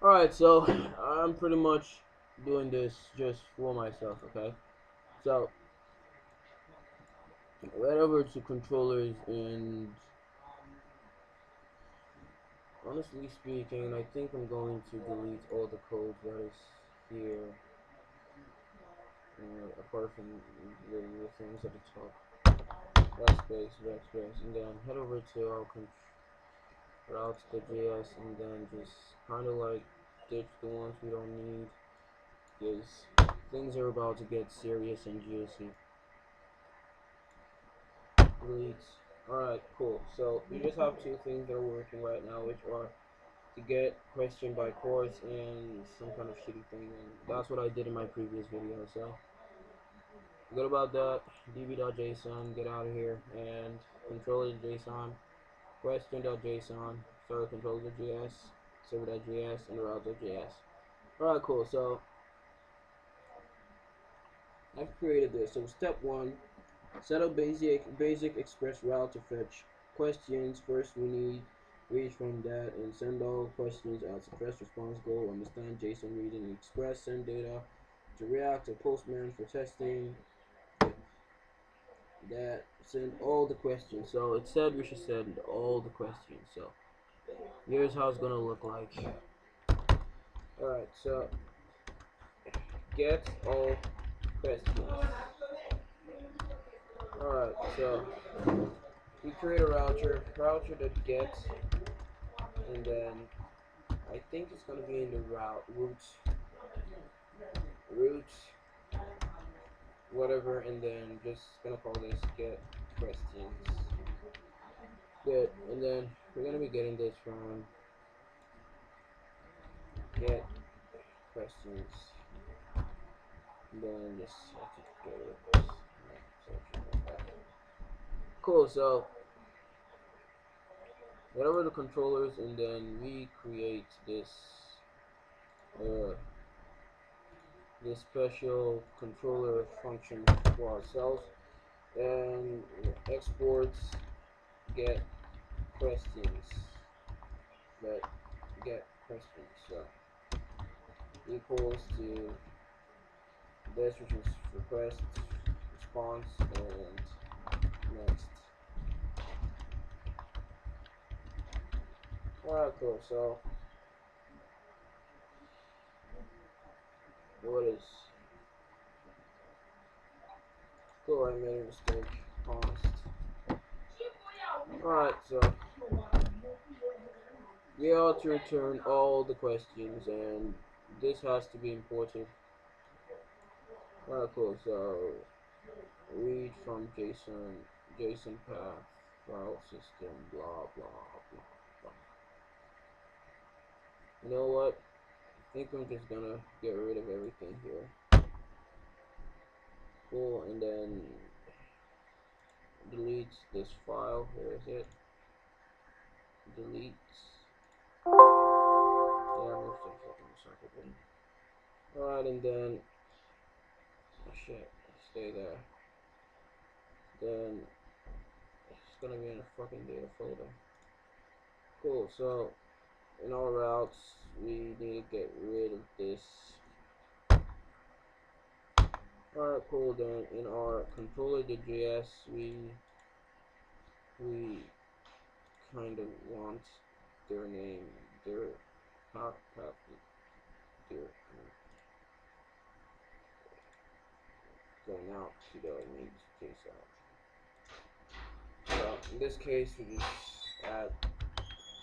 Alright, so I'm pretty much doing this just for myself, okay? So, right over to controllers, and honestly speaking, I think I'm going to delete all the code that is here, apart from the things at the top. Backspace, and then head over to our routes.js, and then just kind of like ditch the ones we don't need, because things are about to get serious and juicy. Delete. Alright, cool. So we just have two things that are working right now, which are to get question by course and some kind of shitty thing, and that's what I did in my previous video. So good about that. db.json, get out of here, and controller.json, question.json, start controller.js, server.js, and route.js. Alright, cool. So I've created this. So step one, set up basic express route to fetch questions. First we need read from that and send all questions as express response goal. Understand JSON reading and express, send data to React or Postman for testing. That send all the questions. So it said we should send all the questions. So here's how it's gonna look like. Alright, so get all questions. Alright, so we create a router that gets, and then I think it's gonna be in the roots, whatever, and then just gonna call this get questions. Good, and then we're gonna be getting this from get questions, and then just have to get rid of this. Cool, so whatever the controllers, and then we create this this special controller function for ourselves, and exports get questions, but get questions, so equals to this, which is request, response, and next. Alright, cool. So what is cool? I made a mistake. Honest. Alright, so we ought to return all the questions, and this has to be imported. Alright, cool. So read from JSON path, file system, blah blah blah blah. You know what? I think I'm just gonna get rid of everything here. Cool, and then delete this file. Where is it? Delete. Yeah, move to the fucking circle button. Alright, and then shit, stay there. Then it's gonna be in a fucking data folder. Cool, so in our routes we need to get rid of this. Alright, cool, then in our controller.js we kind of want their name, their path, their going out to the needs JSON. So in this case we just add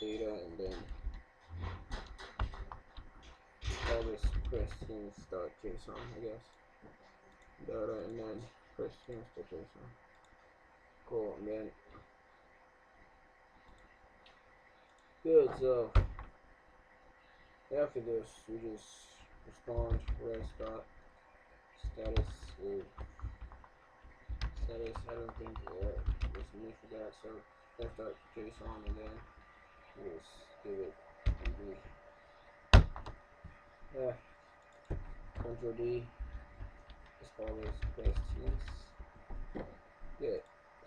data, and then all this questions.json, I guess. Data, and then questions.json. Cool, and then good. So after this we just respond res.status status. I don't think there's a need for that, so res.json, and then we'll just give it Ctrl D as far as questions. Good.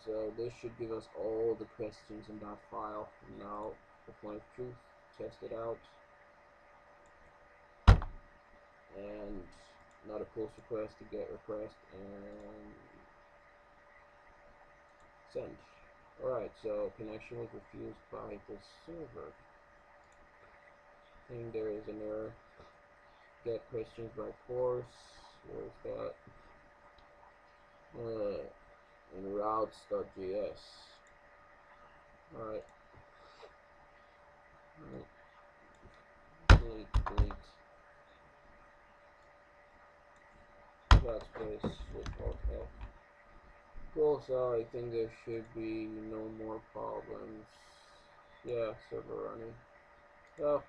So this should give us all the questions in that file. Now, for point of truth, test it out. and not a post request to get request and send. Alright, so connection was refused by the server. I think there is an error. Get questions by course. Where's that? In routes.js. Alright. Delete. That's place with alt F. Cool, so I think there should be no more problems. Yeah, server running. Well,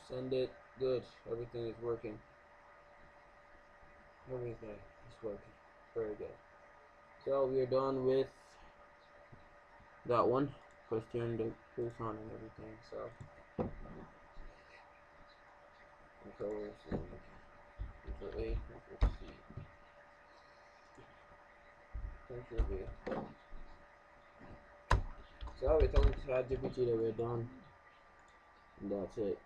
send it. Good. Everything is working. Everything is working. Very good. So we are done with that one. Question the JSON and everything. So controllers and Control A, Control C, Control V. So we're telling ChatGPT that we're done. And that's it.